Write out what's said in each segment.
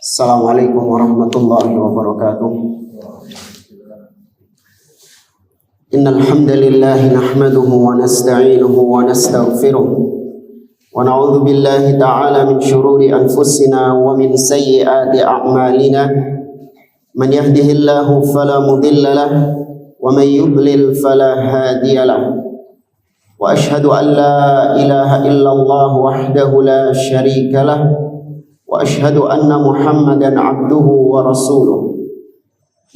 Assalamualaikum warahmatullahi wabarakatuh. Innal hamdalillah nahmaduhu wa nasta'inuhu wa nastaghfiruh wa na'udzu billahi ta'ala min shururi anfusina wa min sayyiati a'malina. Man yahdihillahu fala mudilla lahu wa man yudlil fala hadiya lahu. Wa ashhadu an la ilaha illallah wahdahu la syarika lahu wa ashhadu anna Muhammadan abduhu wa rasuluh.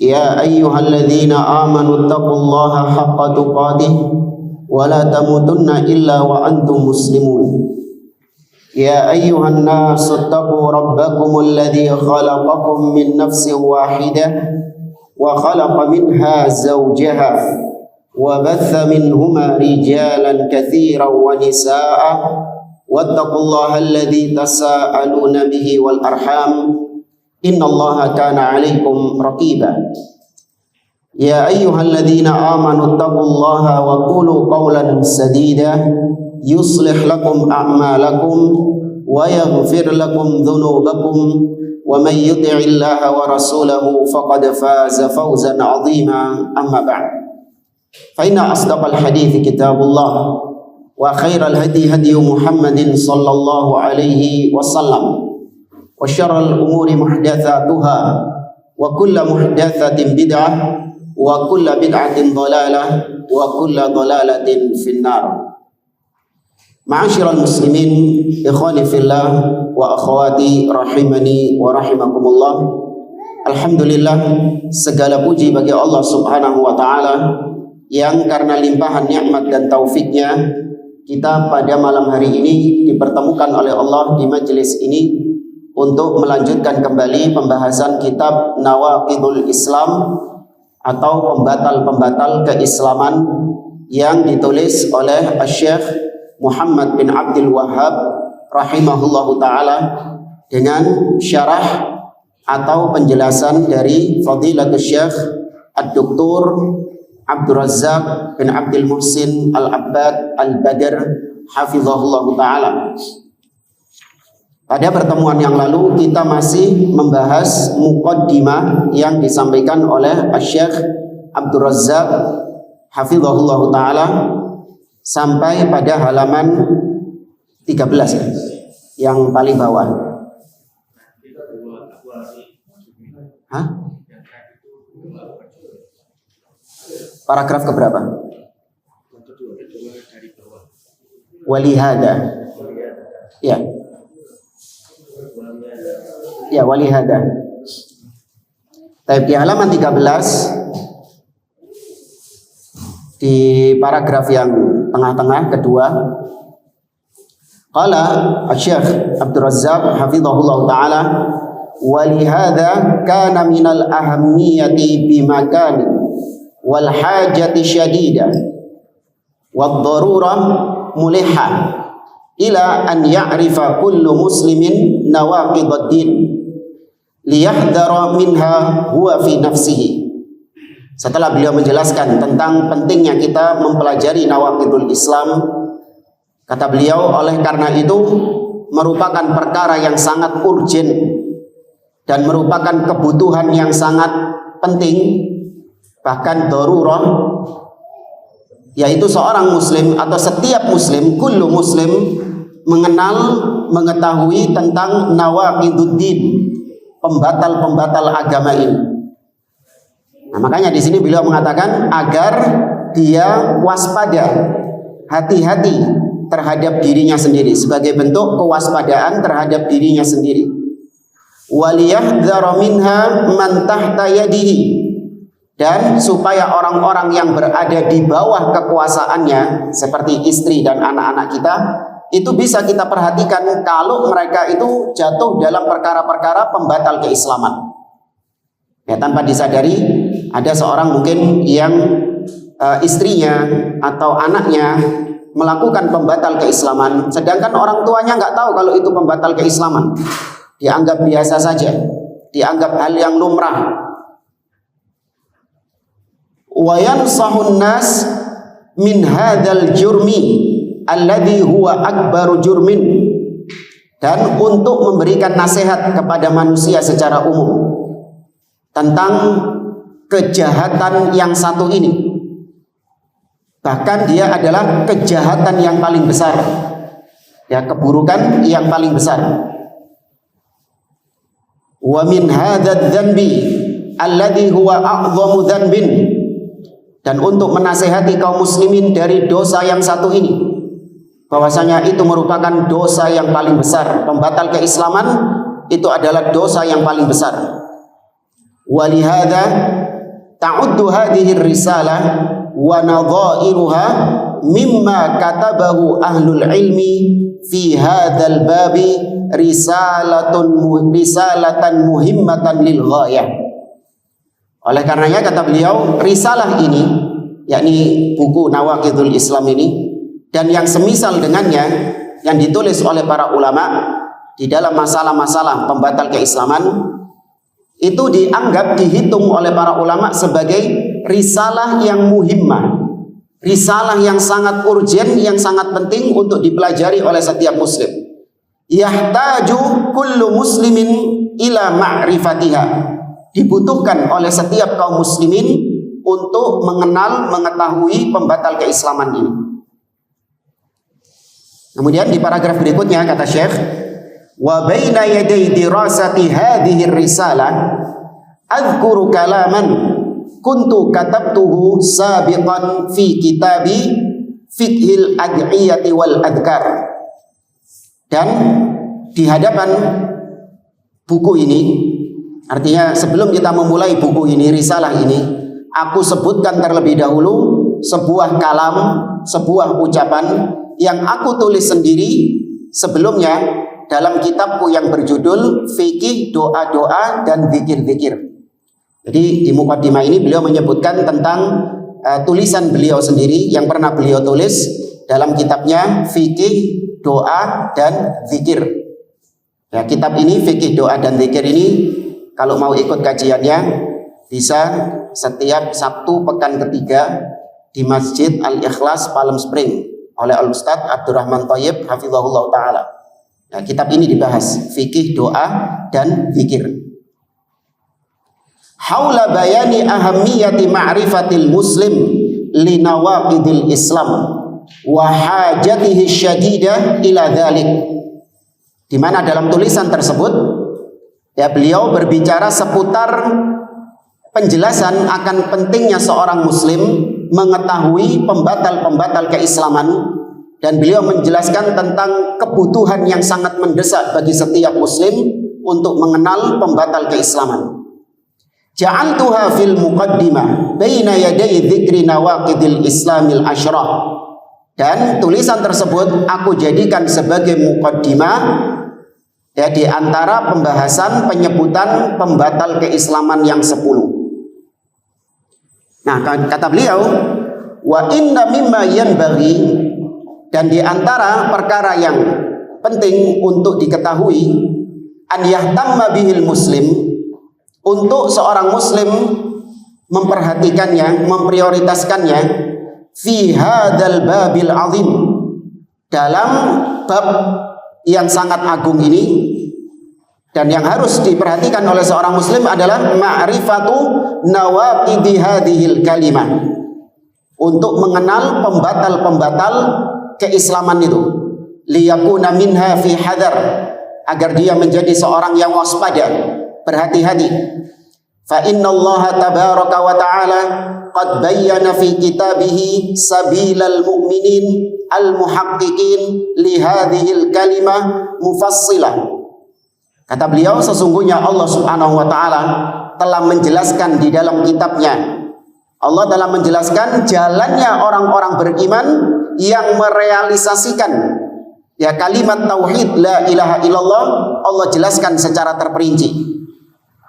Ya ayyuhalladzina amanu taqullaha haqqa tuqatih wa la tamutunna illa wa antum muslimun. Ya ayyuhan nasu taqu rabbakumul ladzi khalaqakum min nafsin wahidah wa khalaqa minha zawjaha wa batha minhuma rijalan katsiran wa nisaa'a wattaqullaha alladzi tasaaluna bihi wal arham innallaha kana 'alaikum raqiba. Ya ayyuhalladzina amanu taqullaha wa qulu qawlan sadida yuslih lakum a'malakum wa yaghfir lakum dhunubakum wa may yuti'illaha wa rasulahu faqad faza fawzan 'azima. Amma ba'd, fa inna asdaqal hadithi kitabullah wa khairal hadi hadi Muhammadin sallallahu alaihi wasallam wa syarral umuri muhdatsatuha wa kullu muhdatsatin bid'ah wa kullu bid'atin dhalalah wa kullu dhalalatin finnar. Ma'asyiral muslimin, ikhwani fillah wa akhwati rahimani wa rahimakumullah. Alhamdulillah, segala puji bagi Allah Subhanahu wa taala yang karena limpahan nikmat dan taufiknya kita pada malam hari ini dipertemukan oleh Allah di majelis ini untuk melanjutkan kembali pembahasan kitab Nawaqidul Islam atau pembatal-pembatal keislaman yang ditulis oleh Syekh Muhammad bin Abdul Wahhab rahimahullahu ta'ala dengan syarah atau penjelasan dari Fadilatul Syekh Ad-Doktor Abdul Razzaq bin Abdul Muhsin Al-Abbad Al-Badr hafizahullahu ta'ala. Pada pertemuan yang lalu kita masih membahas muqaddimah yang disampaikan oleh Syekh Abdul Razzaq hafizahullahu ta'ala sampai pada halaman 13 yang paling bawah. Hah? Paragraf keberapa? Walihada. Ya. Ya, walihada. Di halaman 13 di paragraf yang tengah-tengah kedua, qala Syekh Abdul Razzaq hafizahullah taala walihada kana minal ahammiyati bimakani wal hajati syadidah wad darurah mulihah ila an ya'rifa kullu muslimin nawaqidad din liyahdara minha huwa fi nafsihi. Setelah beliau menjelaskan tentang pentingnya kita mempelajari nawaqidul Islam, kata beliau, oleh karena itu merupakan perkara yang sangat urgent dan merupakan kebutuhan yang sangat penting, bahkan darurah, yaitu seorang muslim atau setiap muslim, kullu muslim, mengenal, mengetahui tentang nawaqiduddin, pembatal-pembatal agama ini. Nah, makanya di sini beliau mengatakan agar dia waspada, hati-hati terhadap dirinya sendiri sebagai bentuk kewaspadaan terhadap dirinya sendiri. Waliyahdhara minha man tahta yadihi, dan supaya orang-orang yang berada di bawah kekuasaannya seperti istri dan anak-anak kita itu bisa kita perhatikan kalau mereka itu jatuh dalam perkara-perkara pembatal keislaman. Ya, tanpa disadari ada seorang mungkin yang istrinya atau anaknya melakukan pembatal keislaman, sedangkan orang tuanya nggak tahu kalau itu pembatal keislaman, dianggap biasa saja, dianggap hal yang lumrah. Wa yansahun nas min hadzal jurmi alladhi huwa akbaru jurmin dan untuk memberikan nasihat kepada manusia secara umum tentang kejahatan yang satu ini. Bahkan dia adalah kejahatan yang paling besar, ya, keburukan yang paling besar. Wa min hadzal dzanbi alladhi huwa a'dhamu dzanbin, dan untuk menasehati kaum muslimin dari dosa yang satu ini, bahwasanya itu merupakan dosa yang paling besar, pembatal keislaman, itu adalah dosa yang paling besar. Walihada ta'uddu hadhihi risalah wa nadha'iruha mimma katabahu ahlul ilmi fi hadzal babi risalatan muhimmatan lil ghayah. Oleh karenanya kata beliau, risalah ini, yakni buku Nawaqidul Islam ini dan yang semisal dengannya yang ditulis oleh para ulama di dalam masalah-masalah pembatal keislaman, itu dianggap, dihitung oleh para ulama sebagai risalah yang muhimmah, risalah yang sangat urgen, yang sangat penting untuk dipelajari oleh setiap muslim. Yahtaju kullu muslimin ila ma'rifatiha, dibutuhkan oleh setiap kaum muslimin untuk mengenal, mengetahui pembatal keislaman ini. Kemudian di paragraf berikutnya kata Syekh, wa baina yaday dirasati hadhihi risalah adhkuru kalaman kuntu katabtuhu sabiqan fi kitabi fiqhil ad'iyati wal adhkar. Dan di hadapan buku ini, artinya sebelum kita memulai buku ini, risalah ini, aku sebutkan terlebih dahulu sebuah kalam, sebuah ucapan yang aku tulis sendiri sebelumnya dalam kitabku yang berjudul Fikih Doa-Doa dan Zikir-Zikir. Jadi di mukaddimah ini beliau menyebutkan tentang tulisan beliau sendiri yang pernah beliau tulis dalam kitabnya Fikih Doa dan Zikir. Ya, kitab ini Fikih Doa dan Zikir ini kalau mau ikut kajiannya bisa setiap Sabtu pekan ketiga di Masjid Al-Ikhlas Palm Spring oleh Al-Ustaz Abdurrahman Thayyib hafizahullah ta'ala. Nah, kitab ini dibahas fikih doa dan zikir. Haula bayani ahammiyati ma'rifatil muslim li nawaqidil Islam wa hajatihi syadidah ila dzalik. Di mana dalam tulisan tersebut ya beliau berbicara seputar penjelasan akan pentingnya seorang muslim mengetahui pembatal-pembatal keislaman. Dan beliau menjelaskan tentang kebutuhan yang sangat mendesak bagi setiap muslim untuk mengenal pembatal keislaman. Ja'altuha fil muqaddimah baina yaday dzikri nawaqidil Islamil asyrah. Dan tulisan tersebut aku jadikan sebagai muqaddimah ya di antara pembahasan penyebutan pembatal keislaman yang 10. Nah, kata beliau, wa inna mimma yanbaghi, dan di antara perkara yang penting untuk diketahui, an yahtamma bihil muslim, untuk seorang muslim memperhatikannya, memprioritaskannya, fi hadzal babil azim, dalam bab yang sangat agung ini. Dan yang harus diperhatikan oleh seorang muslim adalah ma'rifatu nawaqidi hadhil kalimah, untuk mengenal pembatal-pembatal keislaman itu, liyakuna minha fi hadar, agar dia menjadi seorang yang waspada, berhati-hati. Fa innallaha tabaraka wa ta'ala qad bayyana fi kitabihi sabilal mu'minin al muhaqqiqin li hadhil kalimah mufassilah. Kata beliau, sesungguhnya Allah Subhanahu wa taala telah menjelaskan di dalam kitabnya, Allah telah menjelaskan jalannya orang-orang beriman yang merealisasikan ya kalimat tauhid la ilaha illallah. Allah jelaskan secara terperinci.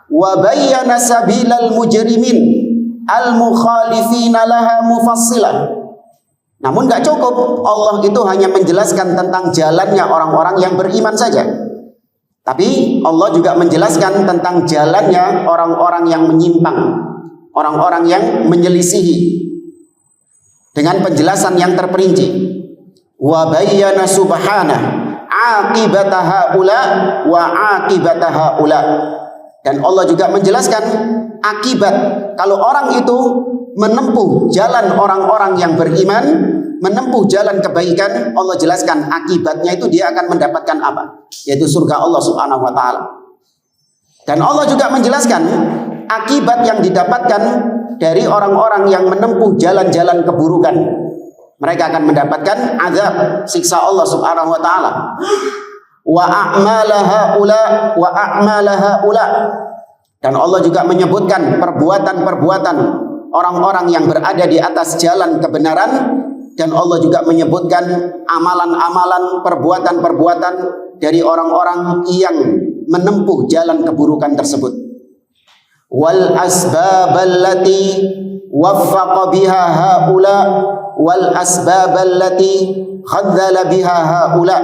Wa bayyana sabilal mujrimin al mukhalifina laha mufassilan. Namun gak cukup Allah itu hanya menjelaskan tentang jalannya orang-orang yang beriman saja, tapi Allah juga menjelaskan tentang jalannya orang-orang yang menyimpang, orang-orang yang menyelisihi, dengan penjelasan yang terperinci. Wa bayyana subhanahu aqibata haula wa aqibata haula. Dan Allah juga menjelaskan akibat kalau orang itu menempuh jalan orang-orang yang beriman, menempuh jalan kebaikan, Allah jelaskan akibatnya itu dia akan mendapatkan apa? Yaitu surga Allah Subhanahu wa taala. Dan Allah juga menjelaskan akibat yang didapatkan dari orang-orang yang menempuh jalan-jalan keburukan. Mereka akan mendapatkan azab, siksa Allah Subhanahu wa taala. Wa a'malaha ula wa a'malaha ula. Dan Allah juga menyebutkan perbuatan-perbuatan orang-orang yang berada di atas jalan kebenaran, dan Allah juga menyebutkan amalan-amalan, perbuatan-perbuatan dari orang-orang yang menempuh jalan keburukan tersebut. Wal asbaballati waffaqa biha haula wal asbaballati khadzala biha haula.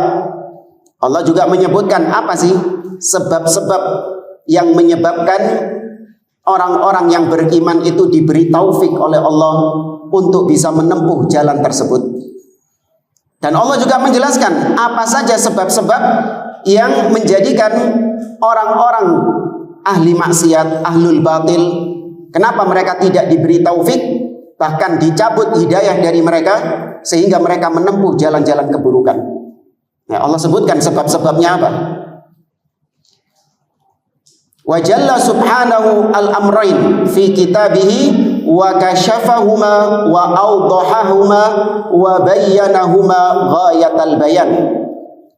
Allah juga menyebutkan apa sih sebab-sebab yang menyebabkan orang-orang yang beriman itu diberi taufik oleh Allah untuk bisa menempuh jalan tersebut. Dan Allah juga menjelaskan apa saja sebab-sebab yang menjadikan orang-orang ahli maksiat, ahlul batil, kenapa mereka tidak diberi taufik, bahkan dicabut hidayah dari mereka sehingga mereka menempuh jalan-jalan keburukan. Nah, Allah sebutkan sebab-sebabnya apa? Wa jalla subhanahu al-amrain fi kitabihi wa kashafahuma wa awdahahuma wa bayyanahuma ghayatal bayan.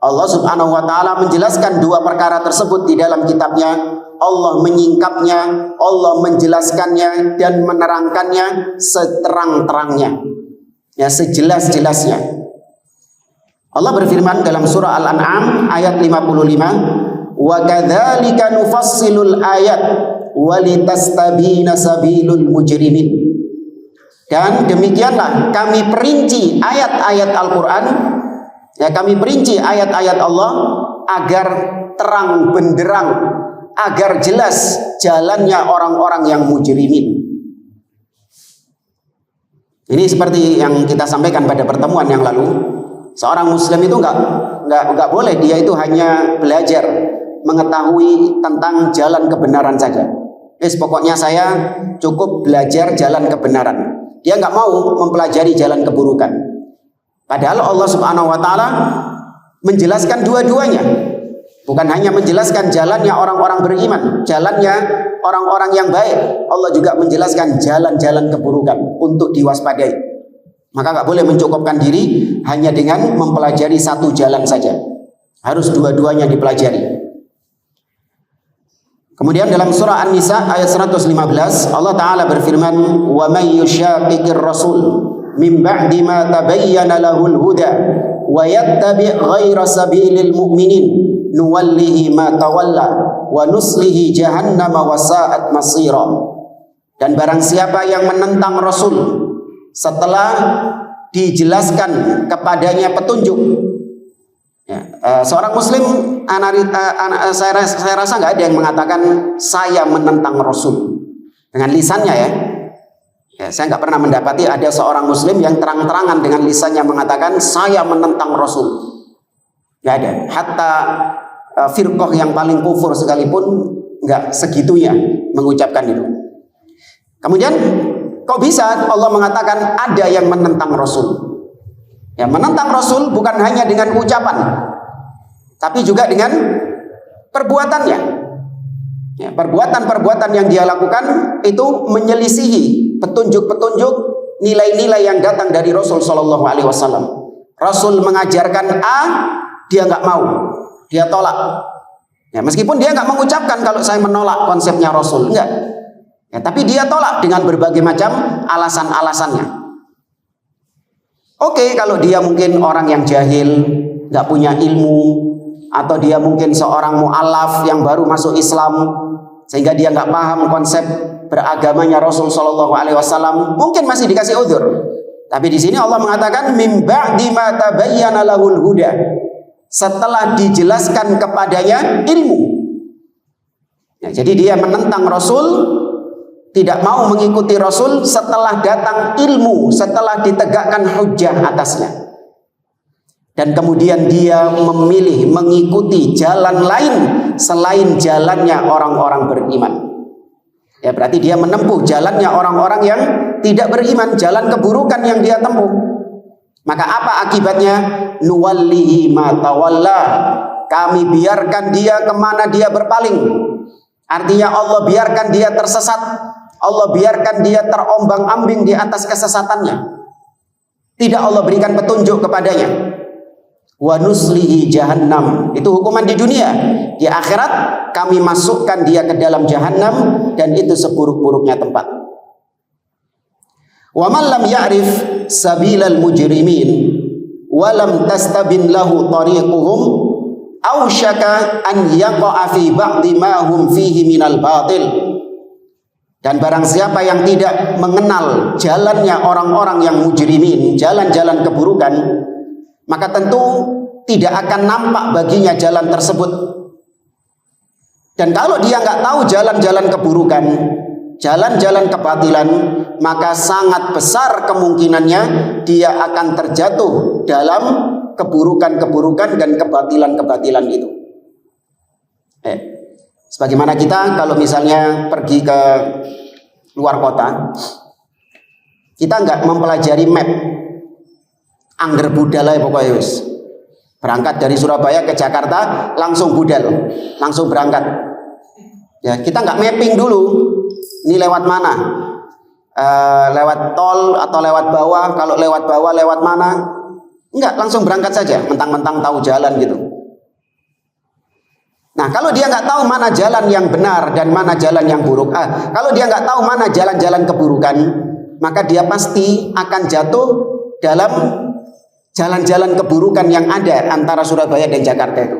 Allah Subhanahu wa taala menjelaskan dua perkara tersebut di dalam kitabnya. Allah menyingkapnya, Allah menjelaskannya dan menerangkannya seterang-terangnya, ya, sejelas-jelasnya. Allah berfirman dalam surah Al-An'am ayat 55, wa kadzalika nufassilul ayat walitastabina sabilul mujrimin. Dan demikianlah kami perinci ayat-ayat Al-Quran, ya, kami perinci ayat-ayat Allah agar terang benderang, agar jelas jalannya orang-orang yang mujrimin. Ini seperti yang kita sampaikan pada pertemuan yang lalu. Seorang muslim itu enggak boleh dia itu hanya belajar mengetahui tentang jalan kebenaran saja. Pokoknya saya cukup belajar jalan kebenaran. Dia enggak mau mempelajari jalan keburukan. Padahal Allah Subhanahu wa taala menjelaskan dua-duanya. Bukan hanya menjelaskan jalannya orang-orang beriman, jalannya orang-orang yang baik, Allah juga menjelaskan jalan-jalan keburukan untuk diwaspadai. Maka nggak boleh mencukupkan diri hanya dengan mempelajari satu jalan saja. Harus dua-duanya dipelajari. Kemudian dalam surah An-Nisa ayat 115, Allah Ta'ala berfirman, wa may yushaqiqir rasul min ba'di ma tabayyana lahul huda wa yattabi' ghaira sabilil mu'minin nuwallihi ma tawalla wa nuslihi jahannama wa sa'at masira. Dan barang siapa yang menentang Rasul setelah dijelaskan kepadanya petunjuk, ya, seorang muslim saya rasa nggak ada yang mengatakan saya menentang Rasul dengan lisannya, ya. Saya nggak pernah mendapati ada seorang muslim yang terang-terangan dengan lisannya mengatakan saya menentang Rasul. Nggak ada. Hatta firqah yang paling kufur sekalipun nggak segitunya mengucapkan itu. Kemudian kok bisa Allah mengatakan ada yang menentang Rasul? Ya, menentang Rasul bukan hanya dengan ucapan, tapi juga dengan perbuatannya. Ya, perbuatan-perbuatan yang dia lakukan itu menyelisihi petunjuk-petunjuk, nilai-nilai yang datang dari Rasul Shallallahu Alaihi Wasallam. Rasul mengajarkan A, dia nggak mau. Dia tolak. Ya, meskipun dia nggak mengucapkan kalau saya menolak konsepnya Rasul, enggak. Ya, tapi dia tolak dengan berbagai macam alasan-alasannya. Oke, kalau dia mungkin orang yang jahil, nggak punya ilmu, atau dia mungkin seorang mu'alaf yang baru masuk Islam, sehingga dia nggak paham konsep beragamanya Rasul Shallallahu Alaihi Wasallam, mungkin masih dikasih udzur. Tapi di sini Allah mengatakan mim ba'di ma tabayyana lahul huda. Setelah dijelaskan kepadanya ilmu, ya, jadi dia menentang Rasul, tidak mau mengikuti Rasul setelah datang ilmu, setelah ditegakkan hujjah atasnya. dan kemudian dia memilih mengikuti jalan lain selain jalannya orang-orang beriman. Ya, berarti dia menempuh jalannya orang-orang yang tidak beriman, jalan keburukan yang dia tempuh. Maka apa akibatnya? Nuwallihi ma tawalla. Kami biarkan dia kemana dia berpaling. Artinya Allah biarkan dia tersesat. Allah biarkan dia terombang-ambing di atas kesesatannya. Tidak Allah berikan petunjuk kepadanya. Wa nuslihi jahannam. Itu hukuman di dunia. Di akhirat kami masukkan dia ke dalam jahannam, dan itu seburuk-buruknya tempat. Wa man lam ya'rif sabilal mujrimin wa lam tastabin lahu tariquhum ausyaka an yaqa'a fi ba'di ma hum fihi minal batil. Dan barang siapa yang tidak mengenal jalannya orang-orang yang mujrimin, jalan-jalan keburukan, maka tentu tidak akan nampak baginya jalan tersebut. Dan kalau dia nggak tahu jalan-jalan keburukan, jalan-jalan kebatilan, maka sangat besar kemungkinannya dia akan terjatuh dalam keburukan-keburukan dan kebatilan-kebatilan itu. Sebagaimana kita kalau misalnya pergi ke luar kota, kita nggak mempelajari map. Angger budal aja pokoknya wis. Berangkat dari Surabaya ke Jakarta langsung budal, langsung berangkat. Ya, kita nggak mapping dulu. Ini lewat mana? Lewat tol atau lewat bawah? Kalau lewat bawah lewat mana? Enggak, langsung berangkat saja, mentang-mentang tahu jalan gitu. Nah, kalau dia nggak tahu mana jalan yang benar dan mana jalan yang buruk, kalau dia nggak tahu mana jalan-jalan keburukan, maka dia pasti akan jatuh dalam jalan-jalan keburukan yang ada antara Surabaya dan Jakarta itu.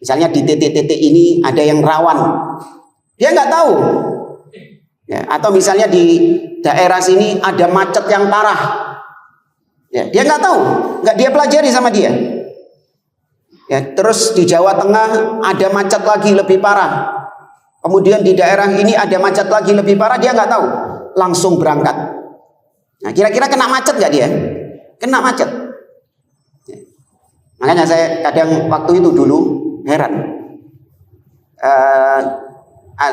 Misalnya di titik-titik ini ada yang rawan, dia nggak tahu. Ya, atau misalnya di daerah sini ada macet yang parah, ya, dia nggak tahu, nggak dia pelajari sama dia. Ya, terus di Jawa Tengah ada macet lagi lebih parah, kemudian di daerah ini ada macet lagi lebih parah, dia nggak tahu, langsung berangkat. Nah, kira-kira kena macet nggak dia? Kena macet. Ya. Makanya saya kadang waktu itu dulu heran.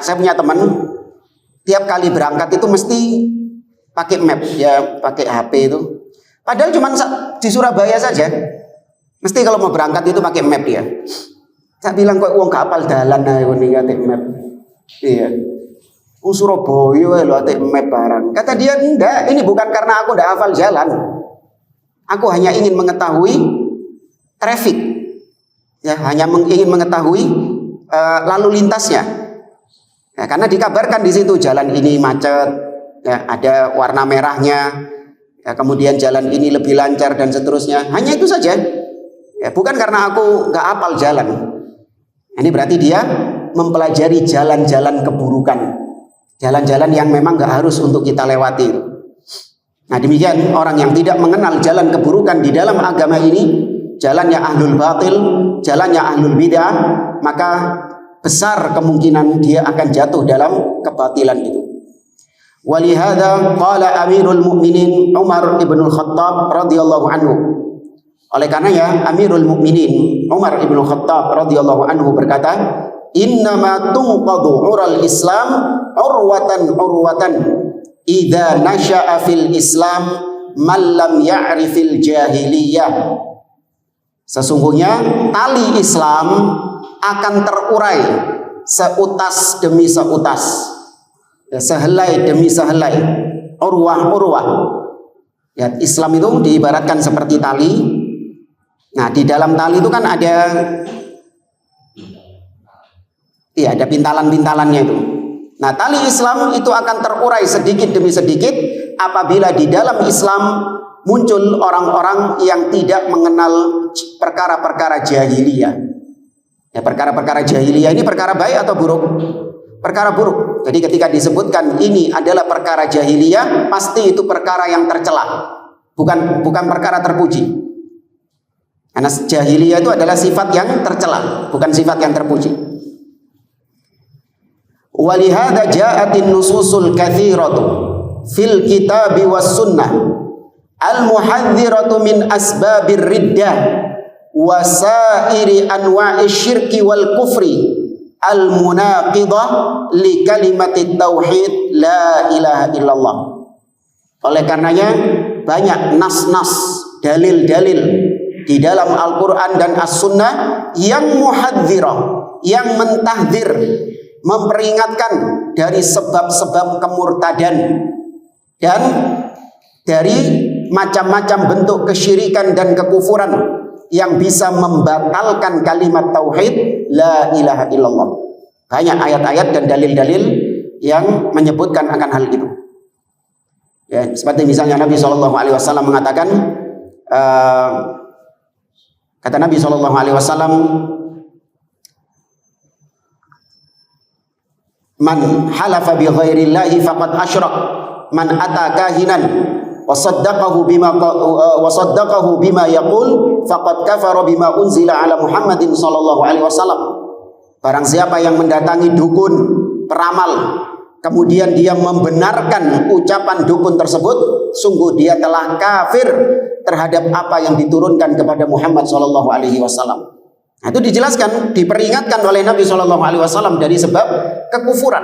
Saya punya teman, tiap kali berangkat itu mesti pakai map, ya pakai HP itu. Padahal cuma di Surabaya saja. Mesti kalau mau berangkat itu pakai map ya. Saya bilang kok uang gak hafal dalan ae ngene ate map. Iya. Surabaya lho ate map barang. Kata dia, enggak, ini bukan karena aku ndak hafal jalan. Aku hanya ingin mengetahui traffic. Ya, hanya ingin mengetahui lalu lintasnya. Ya, karena dikabarkan di situ jalan ini macet, ya, ada warna merahnya, ya, kemudian jalan ini lebih lancar dan seterusnya. Hanya itu saja. Ya, bukan karena aku nggak hafal jalan. Ini berarti dia mempelajari jalan-jalan keburukan, jalan-jalan yang memang nggak harus untuk kita lewati. Nah, demikian orang yang tidak mengenal jalan keburukan di dalam agama ini, jalannya ahlul batil, jalannya ahlul bid'ah, maka besar kemungkinan dia akan jatuh dalam kebatilan itu. Walihada qala Amirul Mukminin Umar ibn Khattab radhiyallahu anhu. Oleh karenanya Amirul Mukminin Umar ibn Khattab radhiyallahu anhu berkata, "Innama tunqadu ural Islam urwatan idza nasha'a fil Islam man lam ya'rifil jahiliyah." Sesungguhnya tali Islam akan terurai seutas demi seutas, sehelai demi sehelai, urwah. Ya, Islam itu diibaratkan seperti tali. Nah, di dalam tali itu kan ada pintalan-pintalannya itu. Nah, tali Islam itu akan terurai sedikit demi sedikit apabila di dalam Islam muncul orang-orang yang tidak mengenal perkara-perkara jahiliyah. Ya, perkara-perkara jahiliyah ini perkara baik atau buruk? Perkara buruk. Jadi ketika disebutkan ini adalah perkara jahiliyah, pasti itu perkara yang tercela, bukan perkara terpuji. Karena jahiliyah itu adalah sifat yang tercela, bukan sifat yang terpuji. Walihada ja'atin nususul katsiratu fil kitabi was sunnah al muhadziratu min asbabir riddah wasairi anwa'i syirki wal kufri al-munaqidah li kalimatit tauhid la ilaha illallah. Oleh karenanya banyak nas-nas, dalil-dalil di dalam Al-Quran dan As-Sunnah yang muhadzirah, yang mentahdir, memperingatkan dari sebab-sebab kemurtadan dan dari macam-macam bentuk kesyirikan dan kekufuran yang bisa membatalkan kalimat tauhid la ilaha illallah. Banyak ayat-ayat dan dalil-dalil yang menyebutkan akan hal itu. Ya, seperti misalnya Nabi SAW mengatakan, kata Nabi SAW, man halafa bi ghairillahi faqad asyrak, man ata kahinan wa saddaqahu bima yaqul faqad kafara bima unzila ala Muhammadin sallallahu alaihi wasallam. Barang siapa yang mendatangi dukun, peramal, kemudian dia membenarkan ucapan dukun tersebut, sungguh dia telah kafir terhadap apa yang diturunkan kepada Muhammad sallallahu alaihi wasallam. Nah, itu dijelaskan, diperingatkan oleh Nabi sallallahu alaihi wasallam dari sebab kekufuran.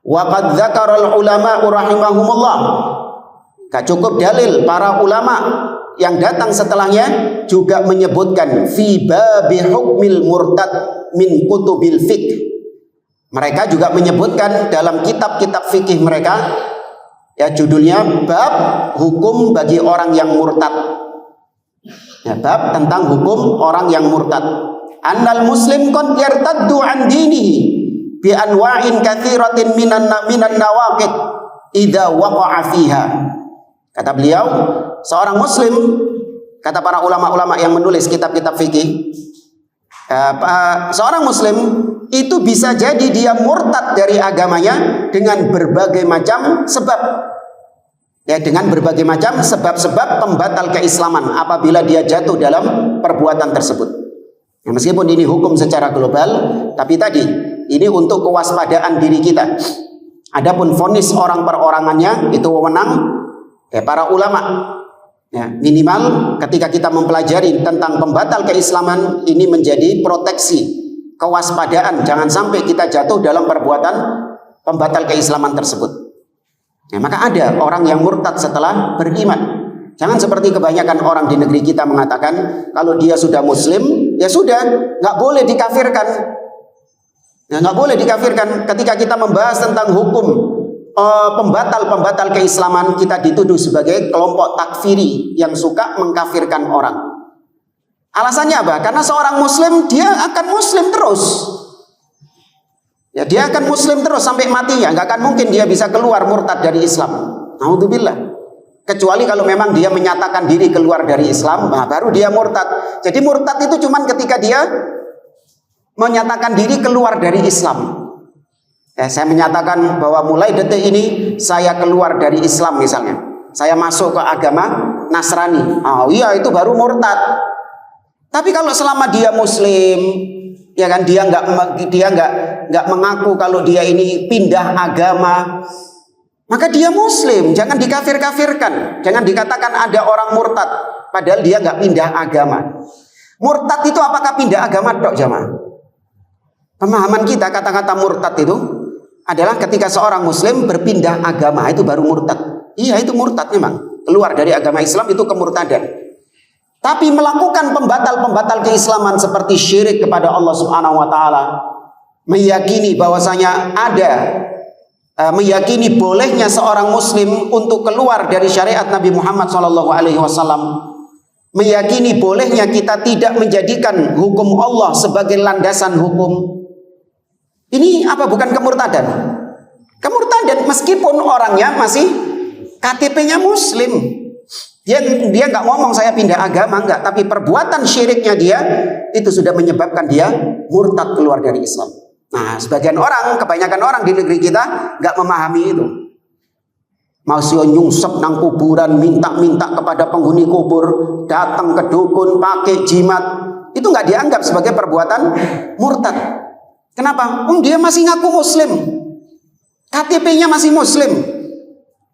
Wa qad dzakara al-ulama rahimahumullah. Gak cukup dalil, para ulama yang datang setelahnya juga menyebutkan fi babi hukmil murtad min kutubil fiqh. Mereka juga menyebutkan dalam kitab-kitab fikih mereka, ya judulnya bab hukum bagi orang yang murtad. Ya, bab tentang hukum orang yang murtad. Annal muslim qad yartaddu an dinihi bi anwa'in katsiratin minan nawaqid idza waqa'a fiha. Kata beliau, seorang muslim, kata para ulama-ulama yang menulis kitab-kitab fikih, seorang muslim itu bisa jadi dia murtad dari agamanya dengan berbagai macam sebab. Ya, dengan berbagai macam sebab-sebab pembatal keislaman apabila dia jatuh dalam perbuatan tersebut. Ya, meskipun ini hukum secara global, tapi tadi ini untuk kewaspadaan diri kita. Adapun vonis orang perorangannya itu wewenang ya para ulama. Ya, minimal ketika kita mempelajari tentang pembatal keislaman, ini menjadi proteksi, kewaspadaan, jangan sampai kita jatuh dalam perbuatan pembatal keislaman tersebut. Ya, maka ada orang yang murtad setelah beriman. Jangan seperti kebanyakan orang di negeri kita mengatakan kalau dia sudah muslim, ya sudah, nggak boleh dikafirkan. Ya, nggak boleh dikafirkan. Ketika kita membahas tentang hukum pembatal keislaman, kita dituduh sebagai kelompok takfiri yang suka mengkafirkan orang. Alasannya apa? Karena seorang muslim dia akan muslim terus. Ya, dia akan muslim terus sampai matinya, nggak akan mungkin dia bisa keluar murtad dari Islam. Naudzubillah. Kecuali kalau memang dia menyatakan diri keluar dari Islam, nah baru dia murtad. Jadi murtad itu cuman ketika dia menyatakan diri keluar dari Islam. Ya, saya menyatakan bahwa mulai detik ini saya keluar dari Islam misalnya. Saya masuk ke agama Nasrani. Oh iya, itu baru murtad. Tapi kalau selama dia muslim, ya kan, dia nggak mengaku kalau dia ini pindah agama, maka dia muslim. Jangan dikafir-kafirkan. Jangan dikatakan ada orang murtad padahal dia nggak pindah agama. Murtad itu apakah pindah agama dok jamaah? Pemahaman kita kata-kata murtad itu adalah ketika seorang muslim berpindah agama, itu baru murtad. Iya, itu murtad memang. Keluar dari agama Islam itu kemurtadan. Tapi melakukan pembatal-pembatal keislaman seperti syirik kepada Allah Subhanahu wa taala, meyakini bahwasanya meyakini bolehnya seorang muslim untuk keluar dari syariat Nabi Muhammad SAW, meyakini bolehnya kita tidak menjadikan hukum Allah sebagai landasan hukum. Ini apa bukan kemurtadan? Kemurtadan meskipun orangnya masih KTP-nya muslim. Dia nggak ngomong saya pindah agama, enggak, tapi perbuatan syiriknya dia itu sudah menyebabkan dia murtad keluar dari Islam. Nah, sebagian orang, kebanyakan orang di negeri kita nggak memahami itu. Masih nyungsep nang kuburan, minta-minta kepada penghuni kubur, datang ke dukun pakai jimat, itu nggak dianggap sebagai perbuatan murtad. Kenapa? Dia masih ngaku muslim, KTP-nya masih muslim.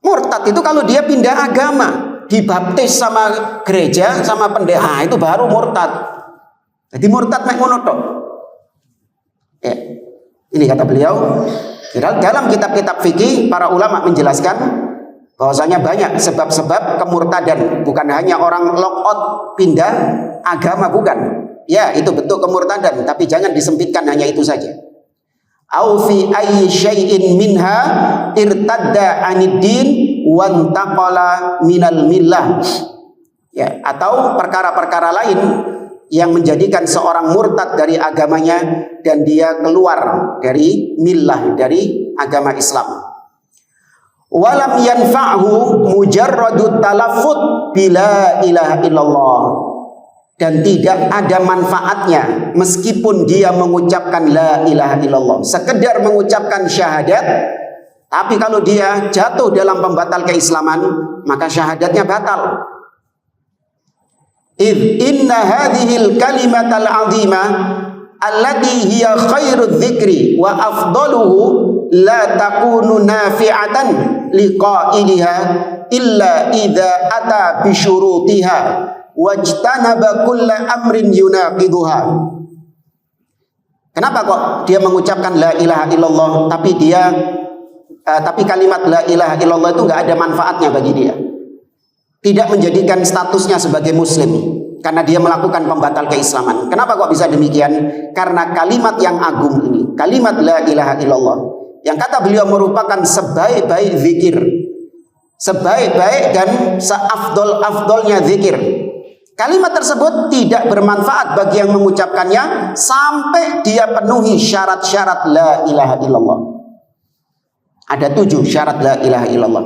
Murtad itu kalau dia pindah agama. dibaptis sama gereja, sama pendeta, itu baru murtad. Jadi murtad mek ngono tok. Ya. Ini kata beliau, dalam kitab-kitab fikih para ulama menjelaskan bahwasanya banyak sebab-sebab kemurtadan, bukan hanya orang lockout pindah agama, bukan. Ya, itu bentuk kemurtadan, tapi jangan disempitkan hanya itu saja. Au fi ayyi syai'in minha irtadda 'anid din wa intaqala minal millah. Ya, atau perkara-perkara lain yang menjadikan seorang murtad dari agamanya dan dia keluar dari millah, dari agama Islam. Walam yanfa'hu mujarradut talaffuz bila ilaha illallah. Dan tidak ada manfaatnya meskipun dia mengucapkan la ilaha illallah, sekedar mengucapkan syahadat, tapi kalau dia jatuh dalam pembatal keislaman, maka syahadatnya batal. Inna hadhil kalimatal azimah allati hiya khairudz dzikri wa afdaluhu la takunu nafi'atan liqailiha illa idza ata bi syurutiha wajtanaba kulla amrin yunaqiduha. Kenapa kok dia mengucapkan la ilaha illallah tapi kalimat la ilaha illallah itu enggak ada manfaatnya bagi dia, tidak menjadikan statusnya sebagai muslim karena dia melakukan pembatal keislaman. Kenapa kok bisa demikian? Karena kalimat yang agung ini, kalimat la ilaha illallah, yang kata beliau merupakan sebaik-baik zikir, sebaik-baik dan seafdol-afdolnya zikir. Kalimat tersebut tidak bermanfaat bagi yang mengucapkannya sampai dia penuhi syarat-syarat la ilaha illallah. Ada 7 syarat la ilaha illallah.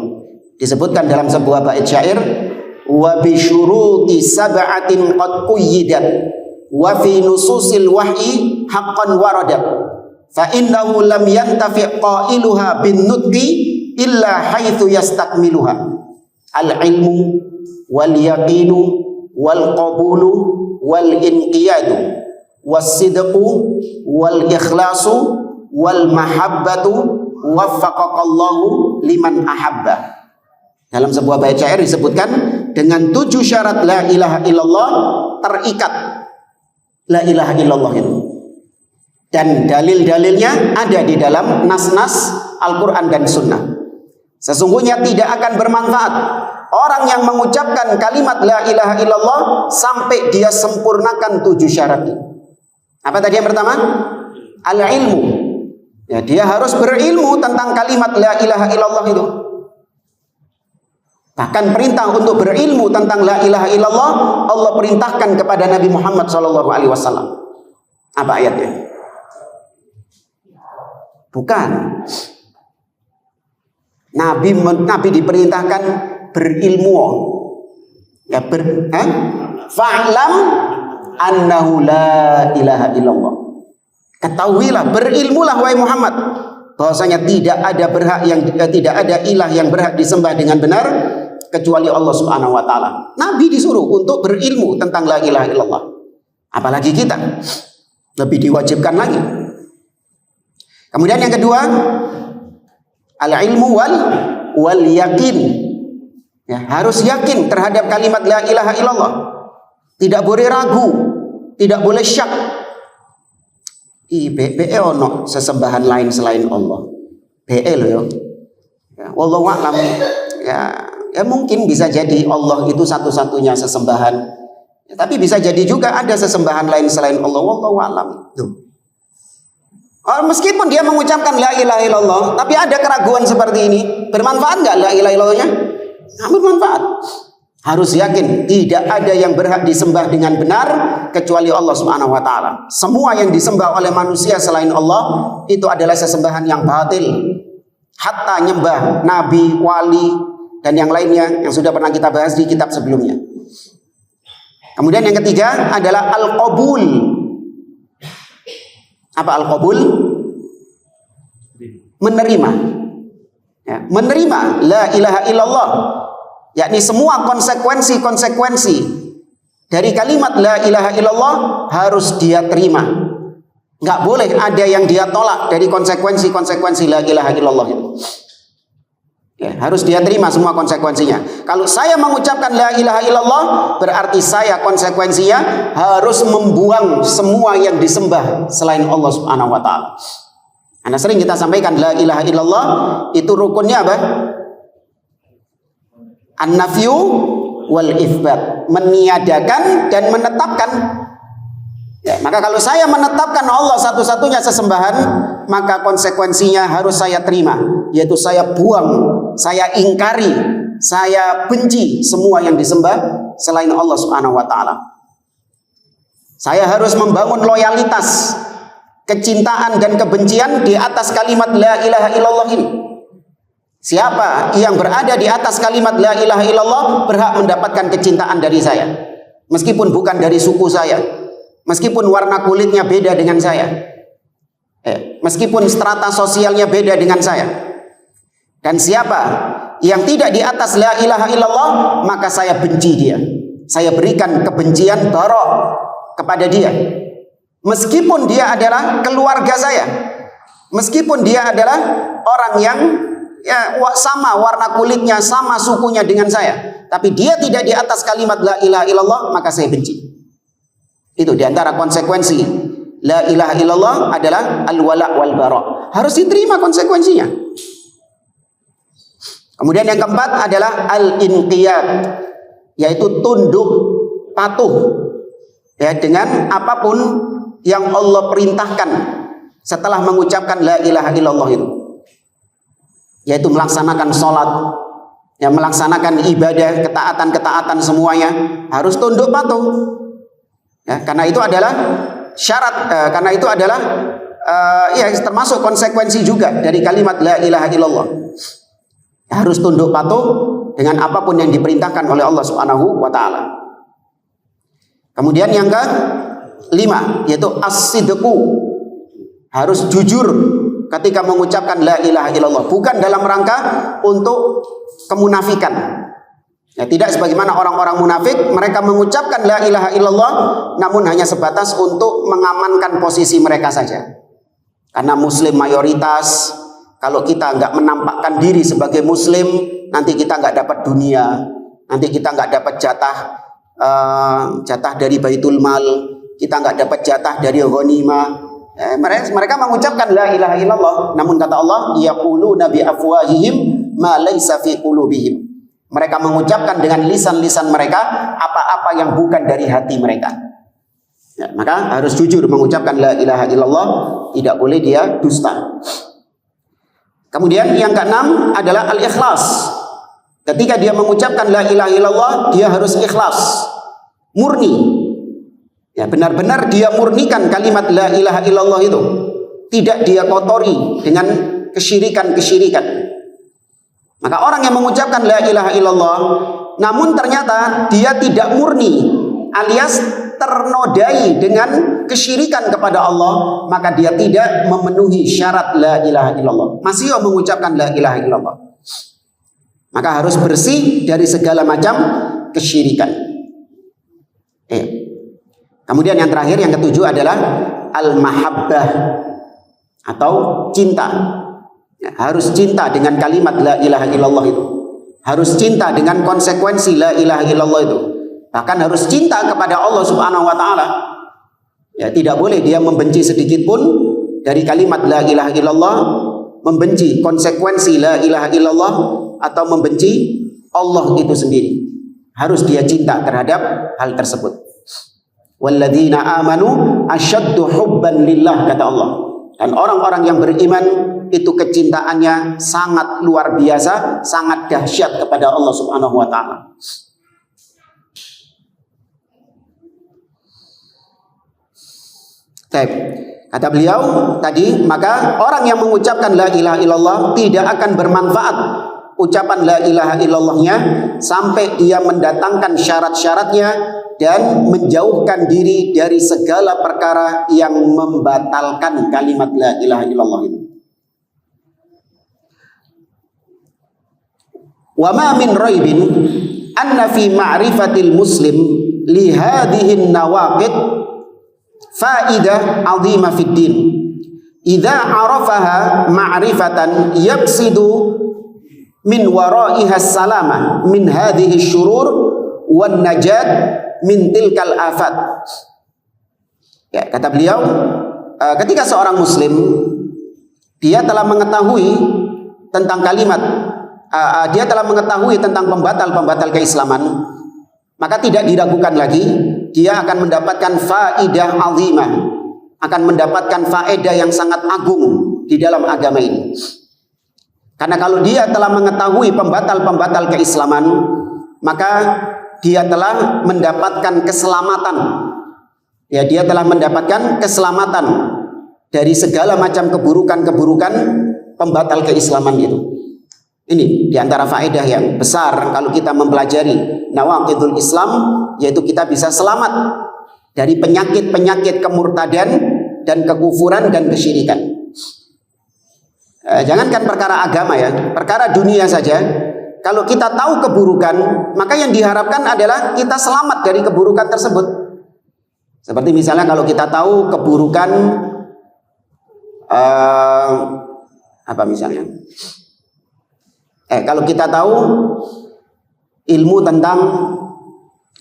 Disebutkan dalam sebuah bait syair, wa bi syuruti sab'atin qad quyyidat wa fi nususil wahyi haqqan waradat fa innahu lam yantafi' qailuha bin nutqi illa haitsu yastakmiluha al ilmu wal yaqinu wal qabulu wal inqiyadu was sidqu wal ikhlasu wal mahabbatu waffaqakallahu liman ahabba. Dalam sebuah bait syair disebutkan dengan 7 syarat la ilaha illallah terikat la ilaha illallah itu. Dan dalil-dalilnya ada di dalam nas-nas Al-Quran dan Sunnah. Sesungguhnya tidak akan bermanfaat orang yang mengucapkan kalimat la ilaha illallah sampai dia sempurnakan 7 syarat itu. Apa tadi yang pertama? Al-ilmu. Ya, dia harus berilmu tentang kalimat la ilaha illallah itu. Bahkan perintah untuk berilmu tentang la ilaha illallah Allah perintahkan kepada Nabi Muhammad SAW. Apa ayatnya? Bukan. Nabi diperintahkan berilmu. Ya fa'lam annahu la ilaha illallah. Ketahuilah, berilmulah wahai Muhammad, bahwasanya tidak ada ilah yang berhak disembah dengan benar kecuali Allah Subhanahu wa taala. Nabi disuruh untuk berilmu tentang la ilaha illallah. Apalagi kita lebih diwajibkan lagi. Kemudian yang kedua, al-ilmu wal yakin. Ya, harus yakin terhadap kalimat la ilaha illallah. Tidak boleh ragu, tidak boleh syak. BE ono sesembahan lain selain Allah. BE loh ya. Wallahu a'lam. Ya mungkin bisa jadi Allah itu satu-satunya sesembahan. Ya, tapi bisa jadi juga ada sesembahan lain selain Allah. Wallahu a'lam. Meskipun dia mengucapkan la ilaha illallah, tapi ada keraguan seperti ini, bermanfaat nggak la ilaha illallahnya? Nggak bermanfaat. Harus yakin tidak ada yang berhak disembah dengan benar kecuali Allah Subhanahu wa taala. Semua yang disembah oleh manusia selain Allah itu adalah sesembahan yang batil. Hatta nyembah nabi, wali dan yang lainnya yang sudah pernah kita bahas di kitab sebelumnya. Kemudian yang ketiga adalah al-qabul. Apa al-qabul? Menerima. Ya, menerima la ilaha illallah. Yakni semua konsekuensi-konsekuensi dari kalimat la ilaha illallah harus dia terima. Nggak boleh ada yang dia tolak dari konsekuensi-konsekuensi la ilaha illallah itu. Ya, harus dia terima semua konsekuensinya. Kalau saya mengucapkan la ilaha illallah, berarti saya konsekuensinya harus membuang semua yang disembah selain Allah Subhanahu wa taala. Karena sering kita sampaikan la ilaha illallah itu rukunnya apa? An-nafyu wal itsbat, meniadakan dan menetapkan. Ya, maka kalau saya menetapkan Allah satu-satunya sesembahan, maka konsekuensinya harus saya terima, yaitu saya buang, saya ingkari, saya benci semua yang disembah selain Allah Subhanahu wa taala. Saya harus membangun loyalitas, kecintaan dan kebencian di atas kalimat la ilaha illallah ini. Siapa yang berada di atas kalimat la ilaha illallah berhak mendapatkan kecintaan dari saya, meskipun bukan dari suku saya, meskipun warna kulitnya beda dengan saya, meskipun strata sosialnya beda dengan saya. Dan siapa yang tidak di atas la ilaha illallah, maka saya benci dia, saya berikan kebencian bara kepada dia, meskipun dia adalah keluarga saya, meskipun dia adalah orang yang sama warna kulitnya, sama sukunya dengan saya, tapi dia tidak di atas kalimat la ilaha illallah, maka saya benci. Itu diantara konsekuensi la ilaha illallah adalah al-wala wal bara, harus diterima konsekuensinya. Kemudian yang keempat adalah al-inqiyad, yaitu tunduk patuh ya dengan apapun yang Allah perintahkan setelah mengucapkan la ilaha illallah itu, yaitu melaksanakan sholat, ya, melaksanakan ibadah, ketaatan-ketaatan semuanya harus tunduk patuh. Ya, karena itu adalah syarat, karena itu adalah ya termasuk konsekuensi juga dari kalimat la ilaha illallah. Harus tunduk patuh dengan apapun yang diperintahkan oleh Allah Subhanahu wa taala. Kemudian yang kelima yaitu as-sidqu, harus jujur ketika mengucapkan la ilaha illallah, bukan dalam rangka untuk kemunafikan. Ya, tidak sebagaimana orang-orang munafik, mereka mengucapkan la ilaha illallah namun hanya sebatas untuk mengamankan posisi mereka saja. Karena muslim mayoritas, kalau kita nggak menampakkan diri sebagai muslim, nanti kita nggak dapat dunia, nanti kita nggak dapat jatah dari baitul mal, kita nggak dapat jatah dari ghanimah. Mereka mengucapkan la ilaha illallah, namun kata Allah, yaquluna bi afwahihim ma laisa fi qulubihim. Mereka mengucapkan dengan lisan-lisan mereka apa-apa yang bukan dari hati mereka. Ya, maka harus jujur mengucapkan la ilaha illallah, tidak boleh dia dusta. Kemudian yang keenam adalah al-ikhlas. Ketika dia mengucapkan la ilaha illallah, dia harus ikhlas, murni. Ya, benar-benar dia murnikan kalimat la ilaha illallah itu. Tidak dia kotori dengan kesyirikan-kesyirikan. Maka orang yang mengucapkan la ilaha illallah namun ternyata dia tidak murni, alias ternodai dengan kesyirikan kepada Allah, maka dia tidak memenuhi syarat la ilaha illallah, masih mengucapkan la ilaha illallah. Maka harus bersih dari segala macam kesyirikan. Kemudian yang terakhir, yang ketujuh adalah al-mahabbah atau cinta. Ya, harus cinta dengan kalimat la ilaha illallah itu, harus cinta dengan konsekuensi la ilaha illallah itu, bahkan harus cinta kepada Allah Subhanahu wa taala. Ya, tidak boleh dia membenci sedikit pun dari kalimat la ilaha illallah, membenci konsekuensi la ilaha illallah, atau membenci Allah itu sendiri. Harus dia cinta terhadap hal tersebut. Walladzina amanu asyaddu hubban lillah, kata Allah. Dan orang-orang yang beriman itu kecintaannya sangat luar biasa, sangat dahsyat kepada Allah Subhanahu wa taala. Kata beliau tadi, maka orang yang mengucapkan la ilaha illallah tidak akan bermanfaat ucapan la ilaha illallahnya sampai dia mendatangkan syarat-syaratnya dan menjauhkan diri dari segala perkara yang membatalkan kalimat la ilaha illallah itu. Wa ma min raibin anna fi ma'rifatil muslim li hadhihi nawaqid faidah azimah fid din. Idza arafaha ma'rifatan yaqsidu min waraiha salamah min hadhihi syurur wan najat min tilkal afat. Ya, kata beliau, ketika seorang muslim dia telah mengetahui tentang kalimat, dia telah mengetahui tentang pembatal-pembatal keislaman, maka tidak diragukan lagi dia akan mendapatkan faidah azimah, akan mendapatkan faedah yang sangat agung di dalam agama ini. Karena kalau dia telah mengetahui pembatal-pembatal keislaman, maka dia telah mendapatkan keselamatan. Ya, dia telah mendapatkan keselamatan dari segala macam keburukan-keburukan pembatal keislaman itu. Ini diantara faedah yang besar kalau kita mempelajari nawaqidul Islam, yaitu kita bisa selamat dari penyakit-penyakit kemurtadan dan kekufuran dan kesyirikan. Jangankan perkara agama ya, perkara dunia saja. Kalau kita tahu keburukan, maka yang diharapkan adalah kita selamat dari keburukan tersebut. Seperti misalnya kalau kita tahu keburukan apa misalnya? Kalau kita tahu ilmu tentang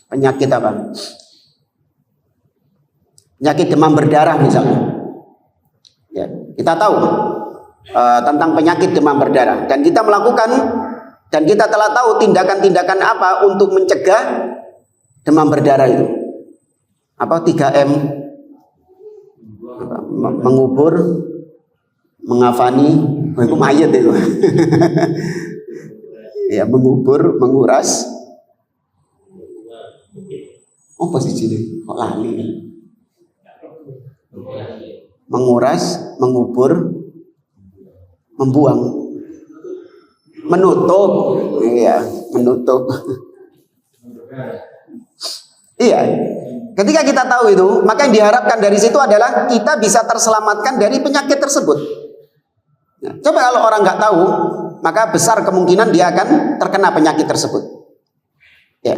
penyakit apa? Penyakit demam berdarah misalnya. Ya, kita tahu tentang penyakit demam berdarah dan kita melakukan dan kita telah tahu tindakan-tindakan apa untuk mencegah demam berdarah itu. Apa 3M? Mengubur, mengafani, itu mayat itu. Ya, mengubur, menguras. Oh, posisi ini kok lali. Menguras, mengubur, membuang, menutup, iya, menutup. Iya, ketika kita tahu itu, maka yang diharapkan dari situ adalah kita bisa terselamatkan dari penyakit tersebut. Nah, coba kalau orang nggak tahu, maka besar kemungkinan dia akan terkena penyakit tersebut. Ya.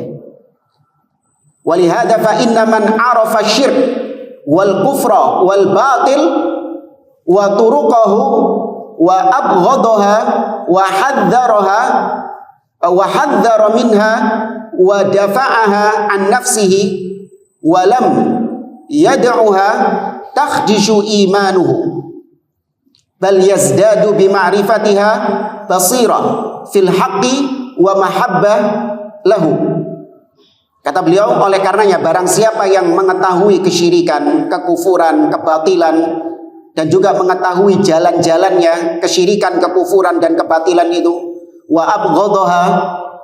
Walihada fa inna man arafa syirk wal kufra wal batil wa turuqahu wa abghadaha wa hadzara minha wa dafa'aha an nafsihi wa lam yad'uha takhdishu imanuhu bal yazdadu bi ma'rifatiha basira fil haqqi wa mahabbah lahu. Kata beliau, oleh karenanya barang siapa yang mengetahui kesyirikan, kekufuran, kebatilan, dan juga mengetahui jalan-jalannya kesyirikan, kekufuran, dan kebatilan itu, wa abghadaha,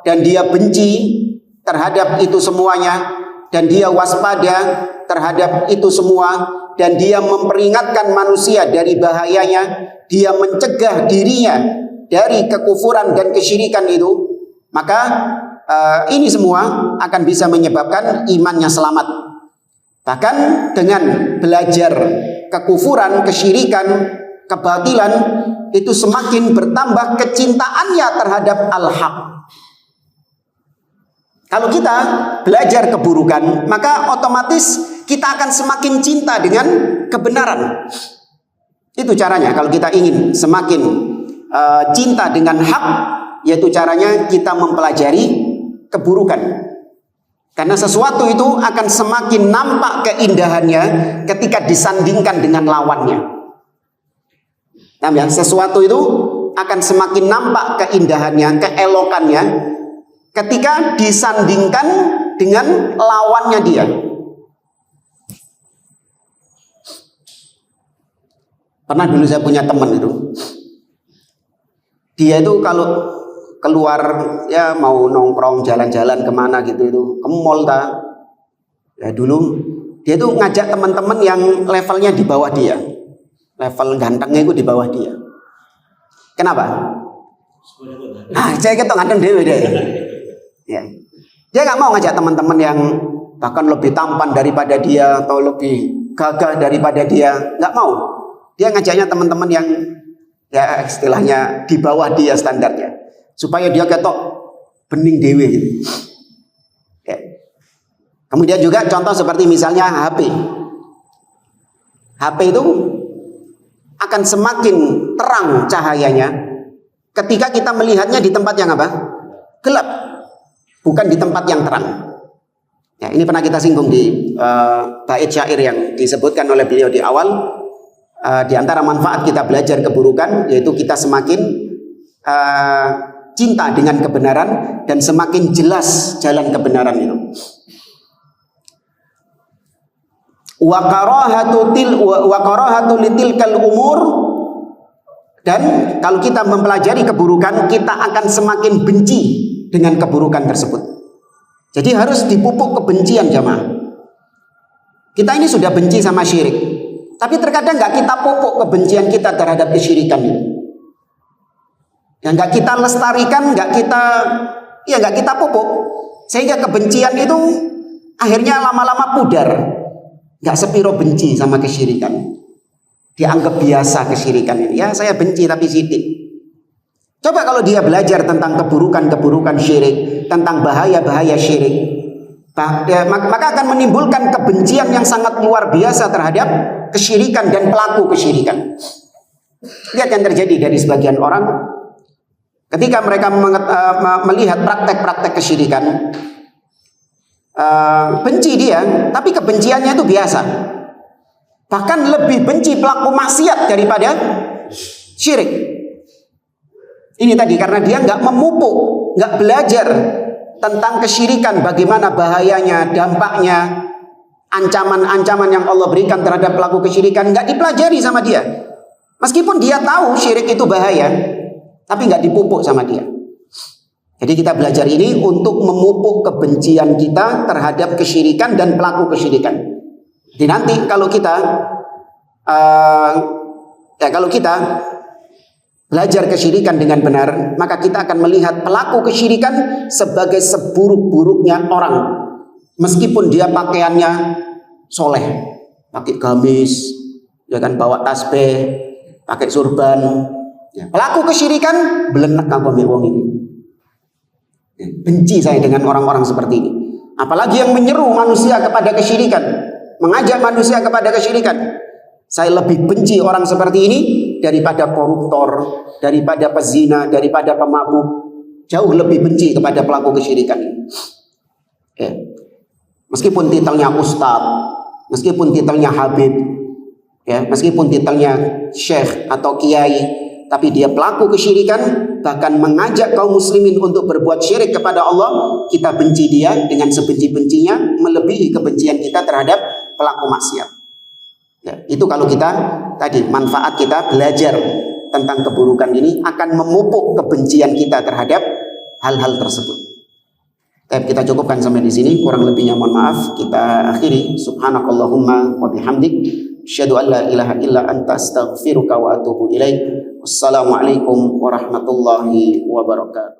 dan dia benci terhadap itu semuanya, dan dia waspada terhadap itu semua, dan dia memperingatkan manusia dari bahayanya, dia mencegah dirinya dari kekufuran dan kesyirikan itu, maka ini semua akan bisa menyebabkan imannya selamat. Bahkan dengan belajar kekufuran, kesyirikan, kebatilan, itu semakin bertambah kecintaannya terhadap al-haq. Kalau kita belajar keburukan, maka otomatis kita akan semakin cinta dengan kebenaran. Itu caranya kalau kita ingin semakin cinta dengan hak, yaitu caranya kita mempelajari keburukan. Karena sesuatu itu akan semakin nampak keindahannya ketika disandingkan dengan lawannya. Nah, sesuatu itu akan semakin nampak keindahannya, keelokannya ketika disandingkan dengan lawannya dia. Pernah dulu saya punya teman itu. Dia itu kalau keluar ya mau nongkrong jalan-jalan kemana gitu itu ke mall ta. Ya dulu dia tuh ngajak teman-teman yang levelnya di bawah dia, level gantengnya itu di bawah dia. Kenapa? Saya ketok ganteng dewe deh. Ya. Dia nggak mau ngajak teman-teman yang bahkan lebih tampan daripada dia atau lebih gagah daripada dia, nggak mau. Dia ngajaknya teman-teman yang ya istilahnya di bawah dia standarnya, supaya dia ketok bening dewe gitu. Ya. Kemudian juga contoh seperti misalnya HP. HP itu akan semakin terang cahayanya ketika kita melihatnya di tempat yang apa? Gelap, bukan di tempat yang terang. Ya, ini pernah kita singgung di bait syair yang disebutkan oleh beliau di awal. Di antara manfaat kita belajar keburukan yaitu kita semakin cinta dengan kebenaran dan semakin jelas jalan kebenaran itu. Wa karahatu litilkal umur, dan kalau kita mempelajari keburukan kita akan semakin benci dengan keburukan tersebut. Jadi harus dipupuk kebencian jamaah. Kita ini sudah benci sama syirik, tapi terkadang nggak kita pupuk kebencian kita terhadap kesyirikan ini. Yang nggak kita lestarikan, nggak kita pupuk, sehingga kebencian itu akhirnya lama-lama pudar. Nggak sepiro benci sama kesyirikan, dianggap biasa kesyirikan ini. Ya saya benci tapi sidik. Coba kalau dia belajar tentang keburukan-keburukan syirik, tentang bahaya-bahaya syirik, maka akan menimbulkan kebencian yang sangat luar biasa terhadap kesyirikan dan pelaku kesyirikan. Lihat yang terjadi dari sebagian orang ketika mereka melihat praktek-praktek kesyirikan. Benci dia, tapi kebenciannya itu biasa. Bahkan lebih benci pelaku maksiat daripada syirik. Ini tadi karena dia nggak memupuk, nggak belajar tentang kesyirikan, bagaimana bahayanya, dampaknya, ancaman-ancaman yang Allah berikan terhadap pelaku kesyirikan, nggak dipelajari sama dia. Meskipun dia tahu syirik itu bahaya, tapi nggak dipupuk sama dia. Jadi kita belajar ini untuk memupuk kebencian kita terhadap kesyirikan dan pelaku kesyirikan. Jadi nanti kalau kita belajar kesyirikan dengan benar, maka kita akan melihat pelaku kesyirikan sebagai seburuk-buruknya orang. Meskipun dia pakaiannya soleh, pakai gamis, ya kan, bawa tasbih, pakai surban. Ya, pelaku kesyirikan belenek apa wong ini. Benci saya dengan orang-orang seperti ini. Apalagi yang menyeru manusia kepada kesyirikan, mengajak manusia kepada kesyirikan. Saya lebih benci orang seperti ini daripada koruptor, daripada pezina, daripada pemabuk. Jauh lebih benci kepada pelaku kesyirikan. Ya. Meskipun titelnya ustadz, meskipun titelnya habib, ya, meskipun titelnya syekh atau kiai, tapi dia pelaku kesyirikan, bahkan mengajak kaum muslimin untuk berbuat syirik kepada Allah, kita benci dia dengan sebenci-bencinya, melebihi kebencian kita terhadap pelaku maksiat. Ya, itu kalau kita tadi manfaat kita belajar tentang keburukan ini akan memupuk kebencian kita terhadap hal-hal tersebut. Kita cukupkan sampai di sini, kurang lebihnya mohon maaf. Kita akhiri. Subhanakallahumma wa bihamdik, asyhadu an la ilaha illa anta, astaghfiruka wa atubu ilaik. Wassalamualaikum warahmatullahi wabarakatuh.